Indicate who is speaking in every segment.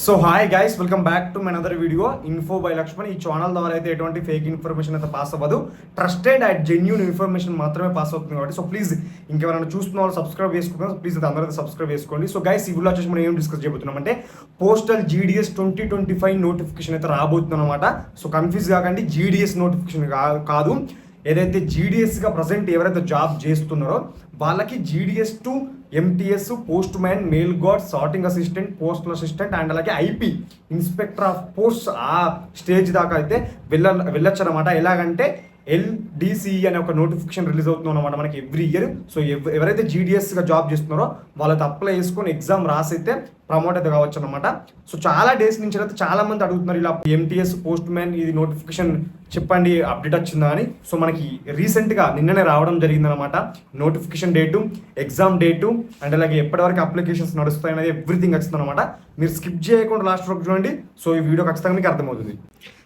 Speaker 1: So hi guys, welcome back to my another video info by Lakshman. ఈ channel ద్వారా అయితే ఎటువంటి ఫేక్ ఇన్ఫర్మేషన్ అయితే పాస్ అవ్వదు. ట్రస్టెడ్ అండ్ జెన్యూన్ ఇన్ఫర్మేషన్ మాత్రమే పాస్ అవుతుంది కాబట్టి సో ప్లీజ్ ఇంకెవరైనా చూస్తున్న వాళ్ళు సబ్స్క్రైబ్ చేసుకుంటారు. ప్లీజ్ అది అందరూ సబ్స్క్రైబ్ చేసుకోండి. సో గైస్, ఈ వీడియో వచ్చేసి మనం ఏం డిస్కస్ చేయబోతున్నాం అంటే పోస్టల్ GDS 2025 నోటిఫికేషన్ అయితే రాబోతుంది అనమాట. సో కన్ఫ్యూజ్ కాకండి, GDS నోటిఫికేషన్ కాదు. ఏదైతే GDSగా ప్రజెంట్ ఎవరైతే జాబ్ చేస్తున్నారో వాళ్ళకి GDS to MTS, postman, mail gourd, sorting assistant, postal assistant and అలాగే IP ఇన్స్పెక్టర్ ఆఫ్ పోస్ట్ ఆ స్టేజ్ దాకా అయితే వెళ్ళొచ్చు అనమాట. ఎలాగంటే LDCE అనే ఒక నోటిఫికేషన్ రిలీజ్ అవుతుంది అనమాట మనకి ఎవ్రీ ఇయర్. సో ఎవరైతే GDSగా జాబ్ చేస్తున్నారో వాళ్ళతో అప్లై చేసుకొని ఎగ్జామ్ రాసైతే ప్రమోట్ అయితే కావచ్చు అనమాట. సో చాలా డేస్ నుంచి అయితే చాలా మంది అడుగుతున్నారు ఇలా MTS పోస్ట్ మ్యాన్ ఇది నోటిఫికేషన్ చెప్పండి, అప్డేట్ వచ్చిందా అని. సో మనకి రీసెంట్గా నిన్ననే రావడం జరిగిందనమాట notification date, exam date and అలాగే ఎప్పటివరకు అప్లికేషన్స్ నడుస్తాయి అనేది ఎవ్రీథింగ్ వచ్చింది అనమాట. మీరు స్కిప్ చేయకుండా లాస్ట్ వరకు చూడండి. సో ఈ వీడియో ఖచ్చితంగా మీకు అర్థమవుతుంది.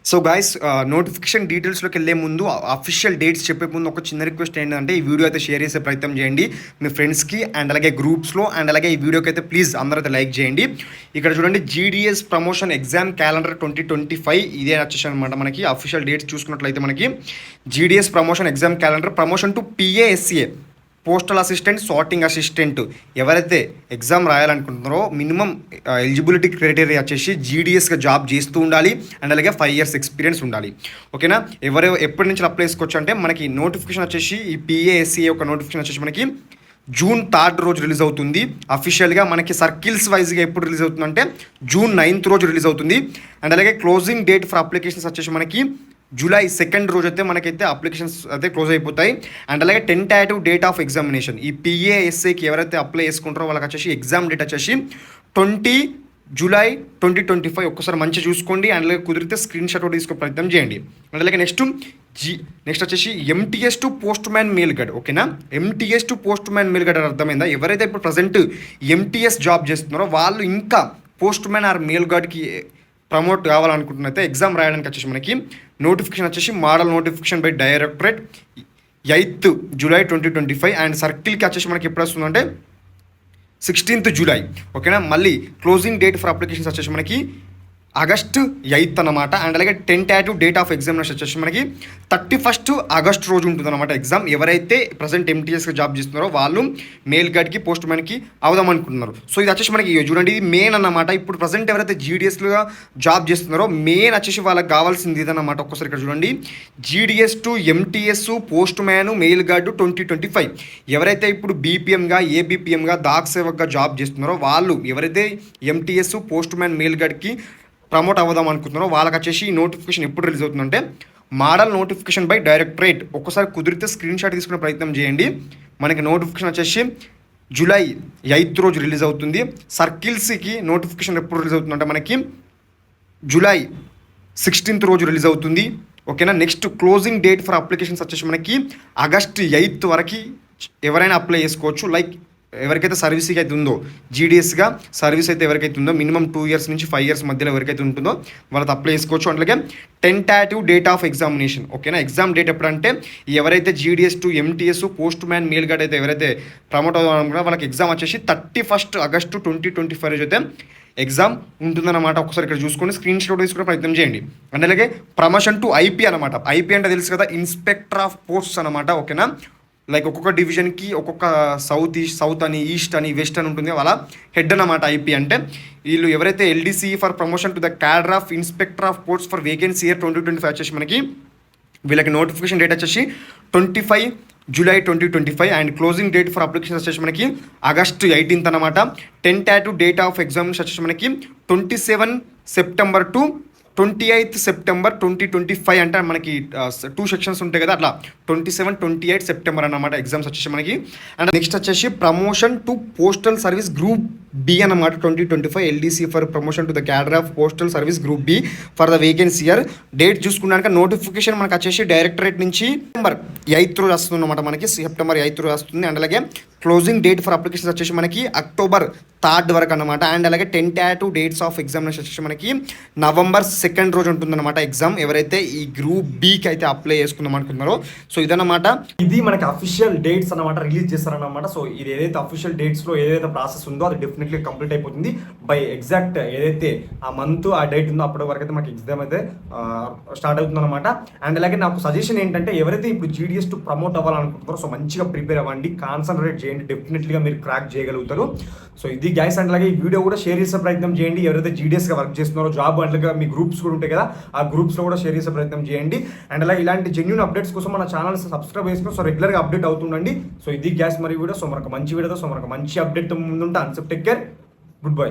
Speaker 1: సో గాయస్, నోటిఫికేషన్ డీటెయిల్స్లోకి వెళ్ళే ముందు, అఫీషియల్ డేట్స్ చెప్పే ముందు ఒక చిన్న రిక్వెస్ట్ ఏంటంటే ఈ వీడియో అయితే షేర్ చేసే ప్రయత్నం చేయండి మీ ఫ్రెండ్స్కి అండ్ అలాగే గ్రూప్స్లో అండ్ అలాగే ఈ వీడియోకి అయితే ప్లీజ్ అందరూ అయితే లైక్ చేయండి. ఇక్కడ చూడండి, GDS ప్రమోషన్ ఎగ్జామ్ క్యాలెండర్ 2025 ఇదే వచ్చేసి అనమాట. మనకి అఫీషియల్ డేట్స్ చూసుకున్నట్లయితే మనకి GDS promotion exam calendar promotion to PASA postal assistant, sorting assistant ఎవరైతే ఎగ్జామ్ రాయాలనుకుంటున్నారో మినిమం ఎలిజిబిలిటీ క్రైటీరియా వచ్చేసి GDSగా జాబ్ చేస్తూ ఉండాలి అండ్ అలాగే 5 years ఎక్స్పీరియన్స్ ఉండాలి. ఓకేనా? ఎప్పటి నుంచి అప్లై చేసుకోవచ్చు అంటే మనకి నోటిఫికేషన్ వచ్చేసి ఈ PASA యొక్క నోటిఫికేషన్ వచ్చేసి మనకి June 3rd రోజు రిలీజ్ అవుతుంది. అఫీషియల్గా మనకి సర్కిల్స్ వైజ్గా ఎప్పుడు రిలీజ్ అవుతుందంటే June 9th రోజు రిలీజ్ అవుతుంది. అండ్ అలాగే క్లోజింగ్ డేట్ ఫర్ అప్లికేషన్స్ వచ్చేసి మనకి July 2nd రోజు అయితే మనకైతే అప్లికేషన్స్ అయితే క్లోజ్ అయిపోతాయి. అండ్ అలాగే టెంటేటివ్ డేట్ ఆఫ్ ఎగ్జామినేషన్ ఈ PASAకి ఎవరైతే అప్లై చేసుకుంటారో వాళ్ళకి వచ్చేసి ఎగ్జామ్ డేట్ వచ్చేసి 20 July 2025. ఒక్కసారి మంచిగా చూసుకోండి అండ్ అలాగే కుదిరితే స్క్రీన్ షాట్ కూడా తీసుకునే ప్రయత్నం చేయండి. అండ్ అలాగే నెక్స్ట్ వచ్చేసి MTS to postman mail guard. ఓకేనా? MTS to postman mail guard అర్థమైందా? ఎవరైతే ఇప్పుడు ప్రజెంట్ MTS జాబ్ చేస్తున్నారో వాళ్ళు ఇంకా పోస్ట్ మ్యాన్ ఆర్ మెయిల్ గార్డ్కి ప్రమోట్ కావాలనుకుంటున్నైతే ఎగ్జామ్ రాయడానికి వచ్చేసి మనకి నోటిఫికేషన్ వచ్చేసి model notification by directorate 8th July 2025 and సర్కిల్కి వచ్చేసి మనకి ఎప్పుడు వస్తుందంటే 16th July. ఓకేనా? మళ్ళీ క్లోజింగ్ డేట్ ఫర్ అప్లికేషన్స్ వచ్చేసి మనకి August 8th అనమాట. అండ్ అలాగే టెంటేటివ్ డేట్ ఆఫ్ ఎగ్జామినేషన్ వచ్చేసి మనకి 31st August రోజు ఉంటుంది అనమాట ఎగ్జామ్. ఎవరైతే ప్రజెంట్ MTSగా జాబ్ చేస్తున్నారో వాళ్ళు మెయిల్ గార్డ్కి, పోస్ట్ మ్యాన్కి అవుదాం అనుకుంటున్నారు. సో ఇది వచ్చేసి మనకి చూడండి, ఇది మెయిన్ అన్నమాట. ఇప్పుడు ప్రజెంట్ ఎవరైతే GDSగా జాబ్ చేస్తున్నారో మెయిన్ వచ్చేసి వాళ్ళకి కావాల్సింది ఇదన్నమాట. ఒక్కసారి ఇక్కడ చూడండి, GDS to MTS postman mail guard 2025. ఎవరైతే ఇప్పుడు BPMగా, ABPMగా, దాక్ సేవక్గా జాబ్ చేస్తున్నారో వాళ్ళు ఎవరైతే MTS పోస్ట్ మ్యాన్ మెయిల్ గార్డ్కి ప్రమోట్ అవ్వదాం అనుకుంటున్నారో వాళ్ళకి వచ్చేసి ఈ నోటిఫికేషన్ ఎప్పుడు రిలీజ్ అవుతుందంటే మోడల్ నోటిఫికేషన్ బై డైరెక్టరేట్. ఒక్కసారి కుదిరితే స్క్రీన్ షాట్ తీసుకునే ప్రయత్నం చేయండి. మనకి నోటిఫికేషన్ వచ్చేసి July 8th రోజు రిలీజ్ అవుతుంది. సర్కిల్స్కి నోటిఫికేషన్ ఎప్పుడు రిలీజ్ అవుతుందంటే మనకి July 16th రోజు రిలీజ్ అవుతుంది. ఓకేనా? Next closing date for applications వచ్చేసి మనకి August 8th వరకు ఎవరైనా అప్లై చేసుకోవచ్చు. లైక్ ఎవరికైతే సర్వీస్కి అయితే ఉందో GDSగా సర్వీస్ అయితే ఎవరికైతే ఉందో మినిమం 2 years నుంచి 5 years మధ్యలో ఎవరికైతే ఉంటుందో వాళ్ళతో అప్లై చేసుకోవచ్చు. అలాగే టెంటేటివ్ డేట్ ఆఫ్ ఎగ్జామినేషన్. ఓకేనా? ఎగ్జామ్ డేట్ ఎప్పుడంటే ఎవరైతే GDS to MTS postman mail gourd అయితే ఎవరైతే ప్రమోట్ అవ్వాలనుకున్నారో వాళ్ళకి ఎగ్జామ్ వచ్చేసి 31st August 2025 రోజు అయితే ఎగ్జామ్ ఉంటుందన్నమాట. ఒకసారి ఇక్కడ చూసుకొని స్క్రీన్ షాట్ తీసుకునే ప్రయత్నం చేయండి. అండ్ అలాగే ప్రమోషన్ టు IP అనమాట. IP అంటే తెలుసు కదా, ఇన్స్పెక్టర్ ఆఫ్ పోస్ట్స్ అనమాట. ఓకేనా? లైక్ ఒక్కొక్క డివిజన్కి ఒక్కొక్క సౌత్ అని, ఈస్ట్ అని, వెస్ట్ అని ఉంటుంది వాళ్ళ హెడ్ అన్నమాట IP అంటే. వీళ్ళు ఎవరైతే LDCE for promotion to the cadre of inspector of posts for vacancy year 2025 వచ్చేసి మనకి వీళ్ళకి నోటిఫికేషన్ డేట్ వచ్చేసి 25 July 2025 and closing date for application వచ్చేసి మనకి August 18th అనమాట. టెంటేటివ్ డేట్ ఆఫ్ ఎగ్జామినేషన్ వచ్చేసి మనకి 27 September టు 28th September 2025 అంటే మనకి 2 sections ఉంటాయి కదా, అట్లా 27, 28 September అన్నమాట ఎగ్జామ్స్ వచ్చేసి మనకి. అండ్ నెక్స్ట్ వచ్చేసి promotion to postal service group B అన్నమాట 2025 LDC for promotion to the cadre of postal service group B for the vacancy year. Date చూసుకున్నాక నోటిఫికేషన్ మనకు వచ్చేసి డైరెక్టరేట్ నుంచి September 8th రోజు వస్తుంది అనమాట. మనకి September 8th రోజు వస్తుంది. అండ్ అలాగే క్లోజింగ్ డేట్ ఫర్ అప్లికేషన్స్ వచ్చేసి మనకి October 3 వరకు అనమాట. అండ్ అలాగే టెంటాటివ్ డేట్స్ ఆఫ్ ఎగ్జామినేషన్ వచ్చేసి మనకి November 2 రోజు ఉంటుందన్నమాట ఎగ్జామ్. ఎవరైతే ఈ గ్రూప్ బికి అయితే అప్లై చేసుకుందాం అనుకుంటున్నారో సో ఇదన్నమాట, ఇది మనకి అఫీషియల్ డేట్స్ అనమాట రిలీజ్ చేస్తారన్నమాట. సో ఇది ఏదైతే అఫీషియల్ డేట్స్లో ఏదైతే ప్రాసెస్ ఉందో అది డెఫినెట్లీ కంప్లీట్ అయిపోతుంది బై ఎగ్జాక్ట్ ఏదైతే ఆ మంత్ ఆ డేట్ ఉందో అప్పటి వరకు అయితే మనకి ఎగ్జామ్ అయితే స్టార్ట్ అవుతుంది అనమాట. అండ్ అలాగే నాకు సజెషన్ ఏంటంటే ఎవరైతే ఇప్పుడు GDS టు ప్రమోట్ అవ్వాలనుకుంటున్నారో సో మంచిగా ప్రిపేర్ అవ్వండి, కాన్సన్ట్రేట్ చేయండి, డెఫినెట్లీగా మీరు క్రాక్ చేయగలుగుతారు. సో ఇది గైస్. అండ్ అలాగే ఈ వీడియో కూడా షేర్ చేసే ప్రయత్నం చేయండి. ఎవరైతే GDSగా వర్క్ చేస్తున్నారో జాబ్ అంటే మీ గ్రూప్స్ కూడా ఉంటాయి కదా, ఆ గ్రూప్స్లో కూడా షేర్ చేసే ప్రయత్నం చేయండి. అండ్ అలాగే ఇలాంటి జెన్యూన్ అప్డేట్స్ కోసం మన ఛానల్ సబ్స్క్రైబ్ చేసుకుని సో రెగ్యులర్గా అప్డేట్ అవుతుండండి. సో ఇది గ్యాస్ మరి వీడియో. సో మనకు మంచి వీడియోతో సో మనకు మంచి అప్డేట్ ముందుంటే అన్సెప్ టేక్ కేర్, గుడ్ బై.